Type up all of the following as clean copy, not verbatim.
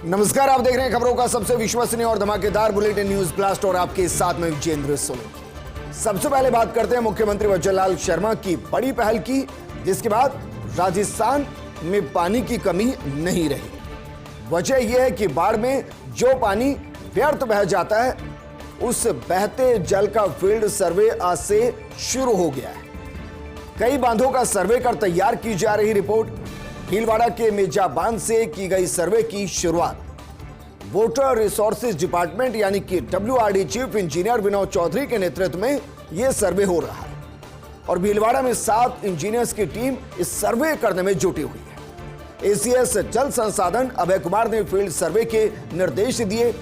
नमस्कार, आप देख रहे हैं खबरों का सबसे विश्वसनीय और धमाकेदार बुलेटिन न्यूज ब्लास्ट और आपके साथ में विजेंद्र सोलंकी। सबसे पहले बात करते हैं मुख्यमंत्री वजरलाल शर्मा की बड़ी पहल की, जिसके बाद राजस्थान में पानी की कमी नहीं रही। वजह यह है कि बाढ़ में जो पानी व्यर्थ बह जाता है, उस बहते जल का फील्ड सर्वे आज से शुरू हो गया है। कई बांधों का सर्वे कर तैयार की जा रही रिपोर्ट। भीलवाड़ा के मेजा बांध से की गई सर्वे की शुरुआत। वाटर रिसोर्सेज डिपार्टमेंट यानी कि WRD chief engineer Vinod Chaudhary के नेतृत्व में यह सर्वे हो रहा है और भीलवाड़ा में 7 इंजीनियर्स की टीम इस सर्वे करने में जुटी हुई है। ACS जल संसाधन अभय कुमार ने फील्ड सर्वे के निर्देश दिए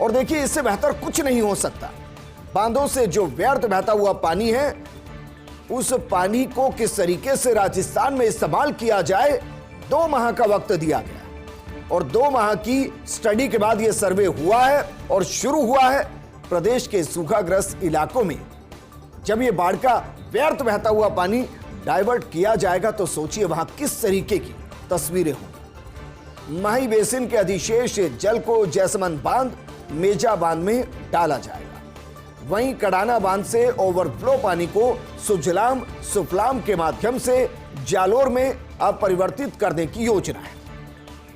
और देखिए, इससे बेहतर कुछ नहीं हो सकता। बांधों से जो व्यर्थ बहता हुआ पानी है, उस पानी को किस तरीके से राजस्थान में इस्तेमाल किया जाए, 2 माह का वक्त दिया गया और 2 माह की स्टडी के बाद यह सर्वे हुआ है और शुरू हुआ है। प्रदेश के सूखाग्रस्त इलाकों में जब यह बाढ़ का व्यर्थ बहता हुआ पानी डाइवर्ट किया जाएगा तो सोचिए वहां किस तरीके की तस्वीरें होंगी। माही बेसिन के अधिशेष जल को जैसमंद बांध, मेजा बांध में डाला जाएगा। वहीं कडाना बांध से ओवरफ्लो पानी को सुजलाम सुफलाम के माध्यम से जालोर में अब परिवर्तित करने की योजना है।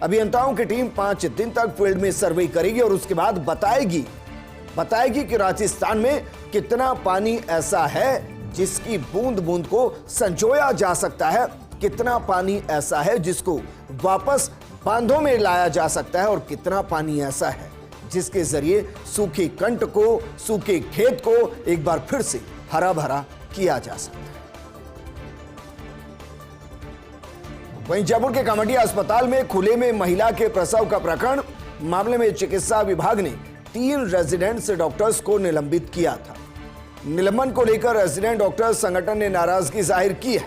अभियंताओं की टीम 5 दिन तक फील्ड में सर्वे करेगी और उसके बाद बताएगी कि राजस्थान में कितना पानी ऐसा है जिसकी बूंद बूंद को संजोया जा सकता है, कितना पानी ऐसा है जिसको वापस बांधों में लाया जा सकता है और कितना पानी ऐसा है जिसके जरिए सूखे कंट को, सूखे खेत को एक बार फिर से हरा भरा किया जा सकता है। वहीं जयपुर के कामाख्या अस्पताल में खुले में महिला के प्रसव का प्रकरण मामले में चिकित्सा विभाग ने 3 रेजिडेंट डॉक्टर्स को निलंबित किया था। निलंबन को लेकर रेजिडेंट डॉक्टर्स संगठन ने नाराजगी जाहिर की है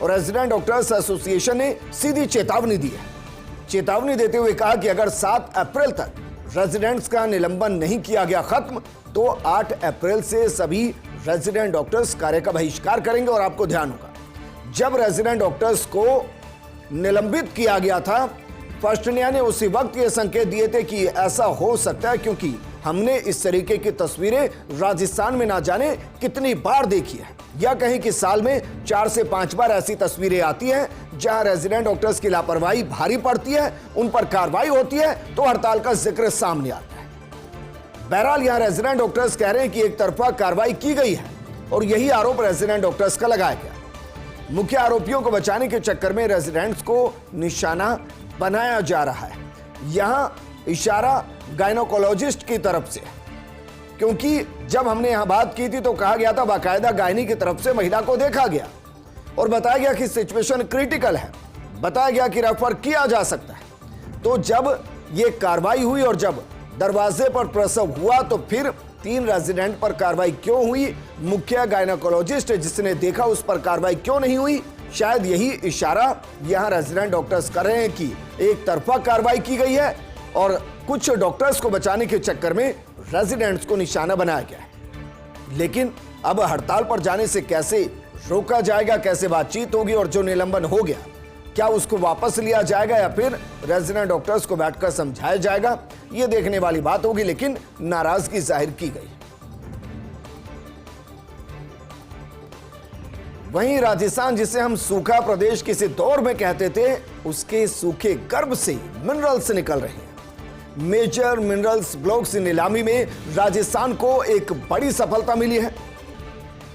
और रेजिडेंट डॉक्टर्स एसोसिएशन ने सीधी चेतावनी दी है। चेतावनी देते हुए कहा कि अगर 7 अप्रैल तक रेजिडेंट्स का निलंबन नहीं किया गया खत्म, तो 8 अप्रैल से सभी रेजिडेंट डॉक्टर्स कार्य का बहिष्कार करेंगे। और आपको ध्यान होगा, जब रेजिडेंट डॉक्टर्स को निलंबित किया गया था, फर्स्ट न्याय ने उसी वक्त ये संकेत दिए थे कि ऐसा हो सकता है, क्योंकि हमने इस तरीके की तस्वीरें राजस्थान में ना जाने कितनी बार देखी है, या कहीं कि साल में 4 से 5 बार ऐसी तस्वीरें आती हैं जहां रेजिडेंट डॉक्टर्स की लापरवाही भारी पड़ती है, उन पर कार्रवाई होती है तो हड़ताल का जिक्र सामने आता है। बहरहाल यहां रेजिडेंट डॉक्टर्स कह रहे हैं कि एक तरफा कार्रवाई की गई है और यही आरोप रेजिडेंट डॉक्टर्स का लगाया गया। मुख्य आरोपियों को बचाने के चक्कर में रेजिडेंट्स को निशाना बनाया जा रहा है। यहां इशारा गायनोकोलॉजिस्ट की तरफ से, क्योंकि जब हमने यहां बात की थी तो कहा गया था बाकायदा गायनी की तरफ से महिला को देखा गया और बताया गया कि सिचुएशन क्रिटिकल है, बताया गया कि रेफर किया जा सकता है। तो जब यह कार्रवाई हुई और जब दरवाजे पर प्रसव हुआ तो फिर 3 रेजिडेंट पर कार्रवाई क्यों हुई, मुख्य गायनोकोलॉजिस्ट जिसने देखा उस पर कार्रवाई क्यों नहीं हुई? शायद यही इशारा यहां रेजिडेंट डॉक्टर्स कर रहे हैं कि एक तरफा कार्रवाई की गई है और कुछ डॉक्टर्स को बचाने के चक्कर में रेजिडेंट्स को निशाना बनाया गया है। लेकिन अब हड़ताल पर जाने से कैसे रोका जाएगा, कैसे बातचीत होगी और जो निलंबन हो गया क्या उसको वापस लिया जाएगा या फिर रेजिडेंट डॉक्टर्स को बैठकर समझाया जाएगा, यह देखने वाली बात होगी। लेकिन नाराजगी जाहिर की गई। वहीं राजस्थान, जिसे हम सूखा प्रदेश किसी दौर में कहते थे, उसके सूखे गर्भ से मिनरल्स निकल रहे हैं। मेजर मिनरल्स ब्लॉक्स नीलामी में राजस्थान को एक बड़ी सफलता मिली है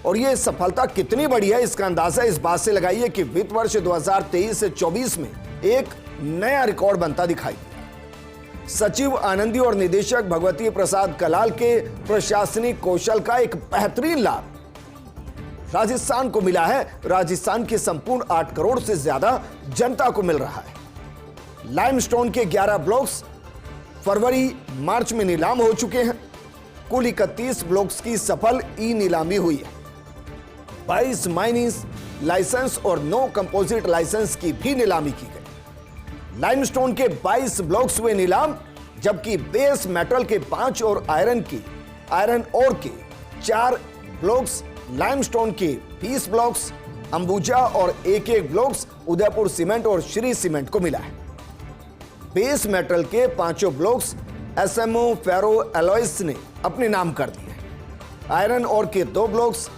और यह सफलता कितनी बड़ी है इसका अंदाजा इस बात से लगाइए कि वित्त वर्ष 2023 से 24 में एक नया रिकॉर्ड बनता दिखाई दिया। सचिव आनंदी और निदेशक भगवती प्रसाद कलाल के प्रशासनिक कौशल का एक बेहतरीन लाभ राजस्थान को मिला है। राजस्थान के संपूर्ण 8 करोड़ से ज्यादा जनता को मिल रहा है। लाइमस्टोन के 11 ब्लॉक्स फरवरी मार्च में नीलाम हो चुके हैं। कुल 31 ब्लॉक्स की सफल ई नीलामी हुई है। 22 माइनिंग लाइसेंस और 9 कंपोजिट लाइसेंस की भी नीलामी की गई। लाइमस्टोन के 22 ब्लॉक्स हुए नीलाम, जबकि बेस मेटल के 5 और आयरन ओर के 4 ब्लॉक्स, लाइमस्टोन के 20 ब्लॉक्स, अंबुजा और एक ब्लॉक्स उदयपुर सीमेंट और श्री सीमेंट को मिला है। बेस मेटल के 5 ब्लॉक्स एसएमओ फेरो एलॉयस ने अपने नाम कर दिए। आयरन और के 2 ब्लॉक्स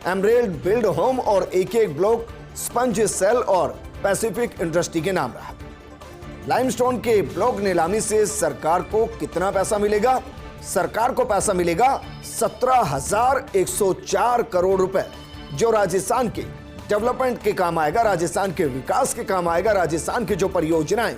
एमरेल्ड बिल्ड होम और एक ब्लॉक स्पंज सेल और पैसिफिक इंडस्ट्री के नाम रहा। लाइमस्टोन के ब्लॉक नीलामी से सरकार को कितना पैसा मिलेगा? सरकार को पैसा मिलेगा 17,104 करोड़ रुपए, जो राजस्थान के डेवलपमेंट के काम आएगा, राजस्थान के विकास के काम आएगा। राजस्थान की जो परियोजनाएं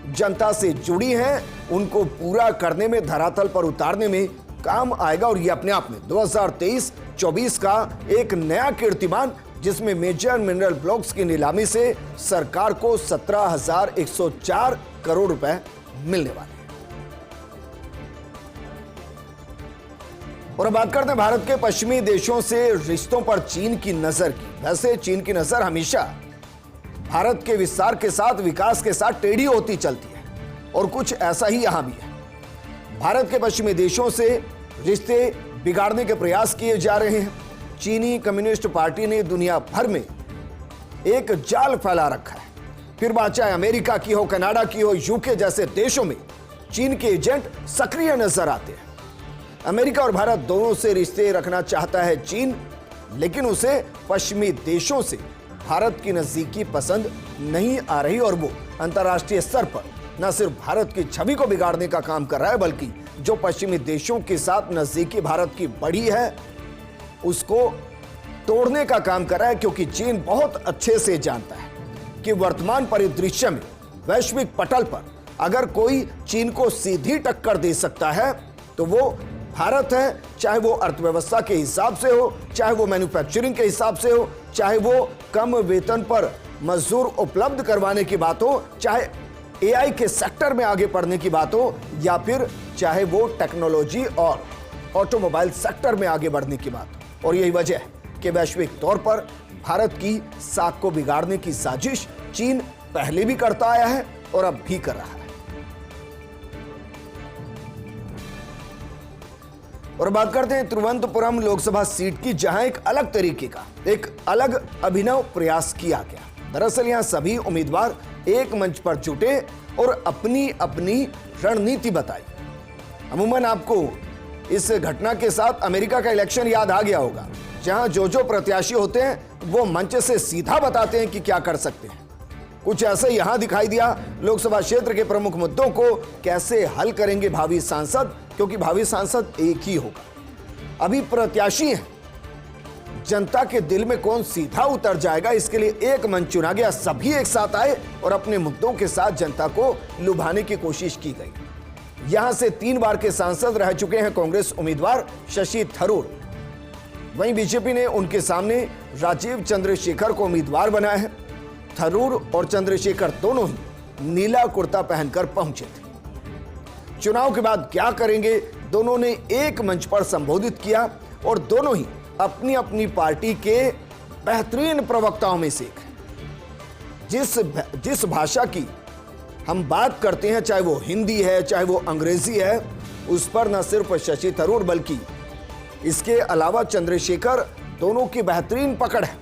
जनता से जुड़ी हैं उनको पूरा करने में, धरातल पर उतारने में काम आएगा। और ये अपने आप में 2023-24 का एक नया कीर्तिमान, जिसमें मेजर मिनरल ब्लॉक्स की नीलामी से सरकार को 17,104 करोड़ रुपए मिलने वाले हैं। और अब बात करते हैं भारत के पश्चिमी देशों से रिश्तों पर चीन की नजर की। वैसे चीन की नजर हमेशा भारत के विस्तार के साथ, विकास के साथ टेढ़ी होती चलती है, और कुछ ऐसा ही यहां भी है। भारत के पश्चिमी देशों से रिश्ते बिगाड़ने के प्रयास किए जा रहे हैं। चीनी कम्युनिस्ट पार्टी ने दुनिया भर में एक जाल फैला रखा है। फिर बात चाहे अमेरिका की हो, कनाडा की हो, यूके जैसे देशों में चीन के एजेंट सक्रिय नजर आते हैं। अमेरिका और भारत दोनों से रिश्ते रखना चाहता है चीन, लेकिन उसे पश्चिमी देशों से भारत की नजदीकी पसंद नहीं आ रही, और वो अंतर्राष्ट्रीय स्तर पर न सिर्फ भारत की छवि को बिगाड़ने का काम कर रहा है, बल्कि जो पश्चिमी देशों के साथ नजदीकी भारत की बढ़ी है उसको तोड़ने का काम कर रहा है। क्योंकि चीन बहुत अच्छे से जानता है कि वर्तमान परिदृश्य में वैश्विक पटल पर अगर कोई चीन को सीधी टक्कर दे सकता है तो वो भारत है। चाहे वो अर्थव्यवस्था के हिसाब से हो, चाहे वो मैन्युफैक्चरिंग के हिसाब से हो, चाहे वो कम वेतन पर मजदूर उपलब्ध करवाने की बात हो, चाहे एआई के सेक्टर में आगे बढ़ने की बात हो, या फिर चाहे वो टेक्नोलॉजी और ऑटोमोबाइल सेक्टर में आगे बढ़ने की बात हो। और यही वजह है कि वैश्विक तौर पर भारत की साख को बिगाड़ने की साजिश चीन पहले भी करता आया है और अब भी कर रहा है। और बात करते हैं तिरुवनंतपुरम लोकसभा सीट की, जहां एक अलग तरीके का, एक अलग अभिनव प्रयास किया गया। दरअसल यहां सभी उम्मीदवार एक मंच पर जुटे और अपनी अपनी रणनीति बताई। अमूमन आपको इस घटना के साथ अमेरिका का इलेक्शन याद आ गया होगा, जहां जो प्रत्याशी होते हैं वो मंच से सीधा बताते हैं कि क्या कर सकते हैं। कुछ ऐसा यहां दिखाई दिया। लोकसभा क्षेत्र के प्रमुख मुद्दों को कैसे हल करेंगे भावी सांसद, क्योंकि भावी सांसद एक ही होगा। अभी प्रत्याशी हैं, जनता के दिल में कौन सीधा उतर जाएगा, इसके लिए एक मंच चुना गया। सभी एक साथ आए और अपने मुद्दों के साथ जनता को लुभाने की कोशिश की गई। यहां से 3 बार के सांसद रह चुके हैं कांग्रेस उम्मीदवार शशि थरूर। वहीं बीजेपी ने उनके सामने राजीव चंद्रशेखर को उम्मीदवार बनाया है। थरूर और चंद्रशेखर दोनों ही नीला कुर्ता पहनकर पहुंचे थे। चुनाव के बाद क्या करेंगे, दोनों ने एक मंच पर संबोधित किया, और दोनों ही अपनी अपनी पार्टी के बेहतरीन प्रवक्ताओं में से एक है। जिस भाषा की हम बात करते हैं, चाहे वो हिंदी है, चाहे वो अंग्रेजी है, उस पर न सिर्फ शशि थरूर बल्कि इसके अलावा चंद्रशेखर दोनों की बेहतरीन पकड़ है।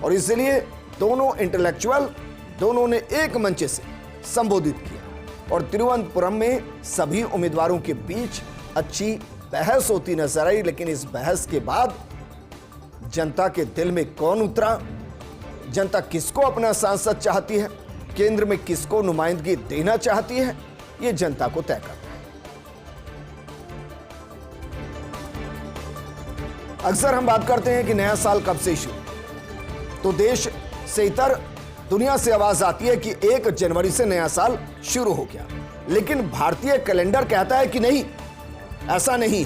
और इसलिए दोनों इंटेलेक्चुअल, दोनों ने एक मंच से संबोधित किया। और तिरुवनंतपुरम में सभी उम्मीदवारों के बीच अच्छी बहस होती नजर आई। लेकिन इस बहस के बाद जनता के दिल में कौन उतरा, जनता किसको अपना सांसद चाहती है, केंद्र में किसको नुमाइंदगी देना चाहती है, यह जनता को तय करना है। अक्सर हम बात करते हैं कि नया साल कब से शुरू, तो देश से इतर दुनिया से आवाज आती है कि 1 जनवरी से नया साल शुरू हो गया। लेकिन भारतीय कैलेंडर कहता है कि नहीं, ऐसा नहीं।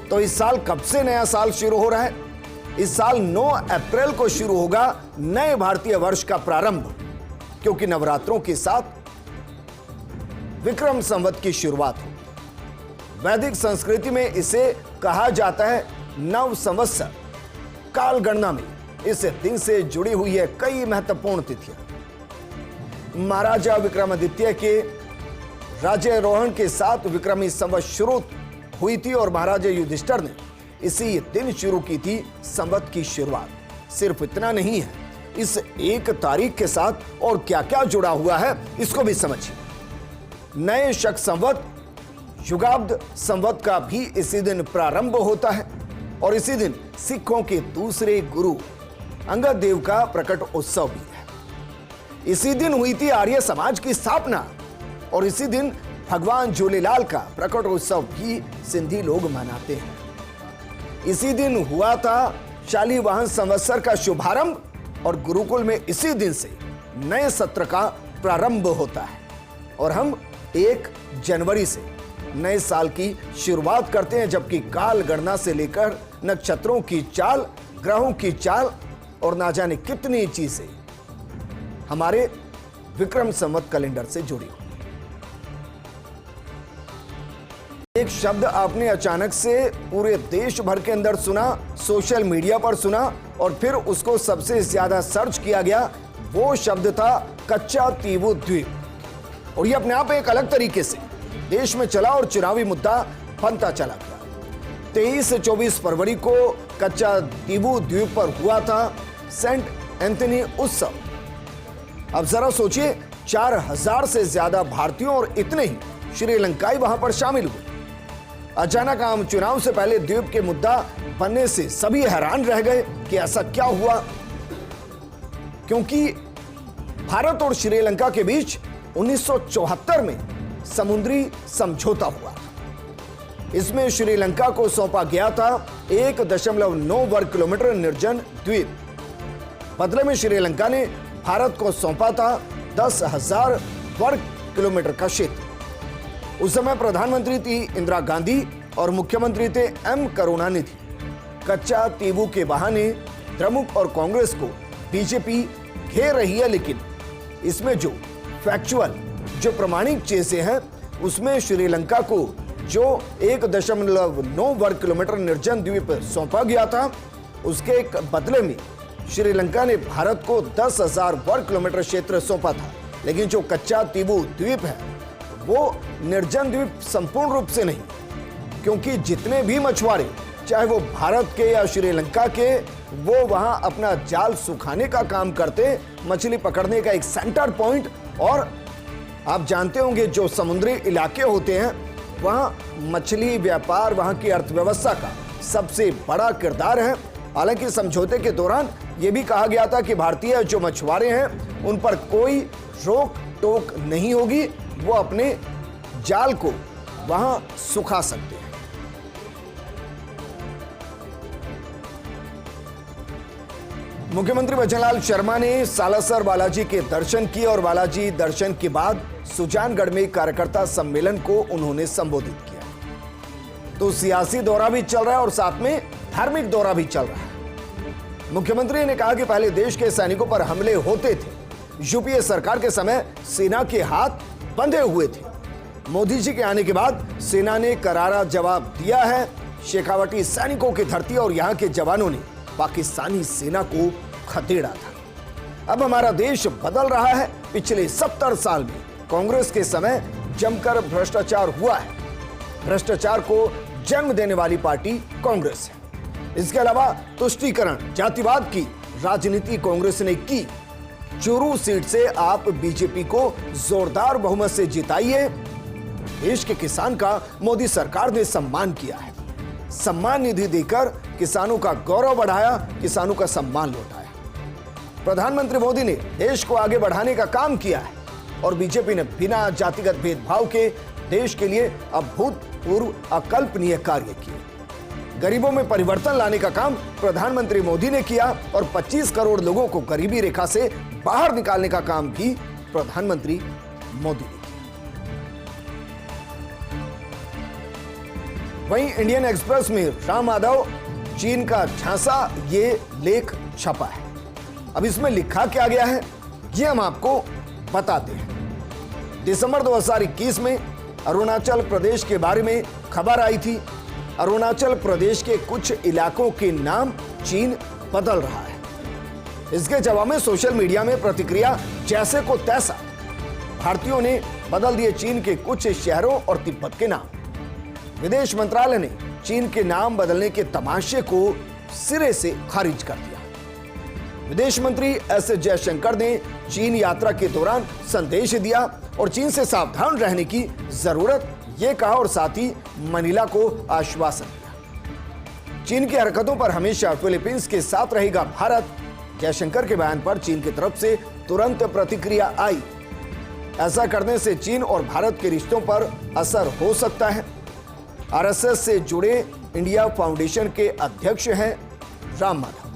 तो इस साल कब से नया साल शुरू हो रहा है? इस साल 9 अप्रैल को शुरू होगा नए भारतीय वर्ष का प्रारंभ, क्योंकि नवरात्रों के साथ विक्रम संवत की शुरुआत हो। वैदिक संस्कृति में इसे कहा जाता है नव संवत्सर। काल गणना में इस दिन से जुड़ी हुई है कई महत्वपूर्ण तिथियां। महाराजा विक्रमादित्य के राज्यारोहण के साथ विक्रमी संवत शुरू हुई थी और महाराजा युधिष्ठिर ने इसी दिन शुरू की थी संवत की शुरुआत। सिर्फ इतना नहीं है, इस 1 तारीख के साथ और क्या क्या जुड़ा हुआ है इसको भी समझिए। नए शक संवत युगाब्द संवत का भी इसी दिन प्रारंभ होता है और इसी दिन सिखों के दूसरे गुरु अंगद देव का प्रकट उत्सव भी है। इसी दिन हुई थी आर्य समाज की स्थापना और इसी दिन भगवान झूलेलाल का प्रकट उत्सव भी सिंधी लोग मनाते हैं। इसी दिन हुआ था शालिवाहन संवत्सर का शुभारंभ और गुरुकुल में इसी दिन से नए सत्र का प्रारंभ होता है और हम 1 जनवरी से नए साल की शुरुआत करते हैं, जबकि काल गणना से लेकर नक्षत्रों की चाल, ग्रहों की चाल और ना जाने कितनी चीजें हमारे विक्रम संवत कैलेंडर से जुड़ी हुई। एक शब्द आपने अचानक से पूरे देश भर के अंदर सुना, सोशल मीडिया पर सुना और फिर उसको सबसे ज्यादा सर्च किया गया। वो शब्द था कच्चा तीवू द्वीप और ये अपने आप एक अलग तरीके से देश में चला और चुनावी मुद्दा बनता चला गया। 23 से 24 फरवरी को कच्चा तीवू द्वीप पर हुआ था सेंट एंथनी उत्सव। अब जरा सोचिए, 4000 से ज्यादा भारतीयों और इतने ही श्रीलंकाई वहां पर शामिल हुए। अचानक आम चुनाव से पहले द्वीप के मुद्दा बनने से सभी हैरान रह गए कि ऐसा क्या हुआ, क्योंकि भारत और श्रीलंका के बीच 1974 में समुद्री समझौता हुआ। इसमें श्रीलंका को सौंपा गया था 1.9 वर्ग किलोमीटर निर्जन द्वीप। बदले में श्रीलंका ने भारत को सौंपा था 10,000 वर्ग किलोमीटर का क्षेत्र। उस समय प्रधानमंत्री थी इंदिरा गांधी और मुख्यमंत्री थे एम करुणानिधि। कच्चा तीवू के बहाने द्रमुक और कांग्रेस को बीजेपी घेर रही है, लेकिन इसमें जो फैक्चुअल, जो प्रमाणिक चीजें हैं, उसमें श्रीलंका को जो 1.9 वर्ग किलोमीटर निर्जन द्वीप सौंपा गया था, उसके बदले में श्रीलंका ने भारत को 10,000 वर्ग किलोमीटर क्षेत्र सौंपा था। लेकिन जो कच्चा तीवू द्वीप है वो निर्जन द्वीप संपूर्ण रूप से नहीं, क्योंकि जितने भी मछुआरे, चाहे वो भारत के या श्रीलंका के, वो वहां अपना जाल सुखाने का काम करते, मछली पकड़ने का एक सेंटर पॉइंट। और आप जानते होंगे जो समुद्री इलाके होते हैं वहां मछली व्यापार, वहां की अर्थव्यवस्था का सबसे बड़ा किरदार है। हालांकि समझौते के दौरान यह भी कहा गया था कि भारतीय जो मछुआरे हैं उन पर कोई रोक टोक नहीं होगी, वो अपने जाल को वहां सुखा सकते हैं। मुख्यमंत्री भजनलाल शर्मा ने सालासर बालाजी के दर्शन किए और बालाजी दर्शन के बाद सुजानगढ़ में कार्यकर्ता सम्मेलन को उन्होंने संबोधित किया। तो सियासी दौरा भी चल रहा है और साथ में धार्मिक दौरा भी चल रहा है। मुख्यमंत्री ने कहा कि पहले देश के सैनिकों पर हमले होते थे, यूपीए सरकार के समय सेना के हाथ बंधे हुए थे। मोदी जी के आने के बाद सेना ने करारा जवाब दिया है। शेखावटी सैनिकों की धरती और यहां के जवानों ने पाकिस्तानी सेना को खदेड़ा था। अब हमारा देश बदल रहा है। पिछले 70 साल में कांग्रेस के समय जमकर भ्रष्टाचार हुआ है। भ्रष्टाचार को जन्म देने वाली पार्टी कांग्रेस है। इसके अलावा तुष्टीकरण, जातिवाद की राजनीति कांग्रेस ने की। चूरू सीट से आप बीजेपी को जोरदार बहुमत से जिताइए। देश के किसान का मोदी सरकार ने सम्मान किया है। सम्मान निधि देकर किसानों का गौरव बढ़ाया, किसानों का सम्मान लौटाया। प्रधानमंत्री मोदी ने देश को आगे बढ़ाने का काम किया है और बीजेपी ने बिना जातिगत भेदभाव के देश के लिए अभूतपूर्व अकल्पनीय कार्य किए। गरीबों में परिवर्तन लाने का काम प्रधानमंत्री मोदी ने किया और 25 करोड़ लोगों को गरीबी रेखा से बाहर निकालने का काम भी प्रधानमंत्री मोदी ने किया। वहीं इंडियन एक्सप्रेस में राम माधव चीन का झांसा, ये लेख छपा है। अब इसमें लिखा क्या गया है ये हम आपको बताते हैं। दिसंबर 2021 में अरुणाचल प्रदेश के बारे में खबर आई थी। अरुणाचल प्रदेश के कुछ इलाकों के नाम चीन बदल रहा है। इसके जवाब में सोशल मीडिया में प्रतिक्रिया जैसे को तैसा भारतीयों ने बदल दिए चीन के कुछ शहरों और तिब्बत के नाम। विदेश मंत्रालय ने चीन के नाम बदलने के तमाशे को सिरे से खारिज कर दिया। विदेश मंत्री एस जयशंकर ने चीन यात्रा के दौरान संदेश दिया और चीन से सावधान रहने की जरूरत यह कहा और साथ ही मनीला को आश्वासन दिया। चीन की हरकतों पर हमेशा फिलीपींस के साथ रहेगा भारत। जयशंकर के बयान पर चीन की तरफ से तुरंत प्रतिक्रिया आई। ऐसा करने से चीन और भारत के रिश्तों पर असर हो सकता है। आरएसएस से जुड़े इंडिया फाउंडेशन के अध्यक्ष हैं राम माधव।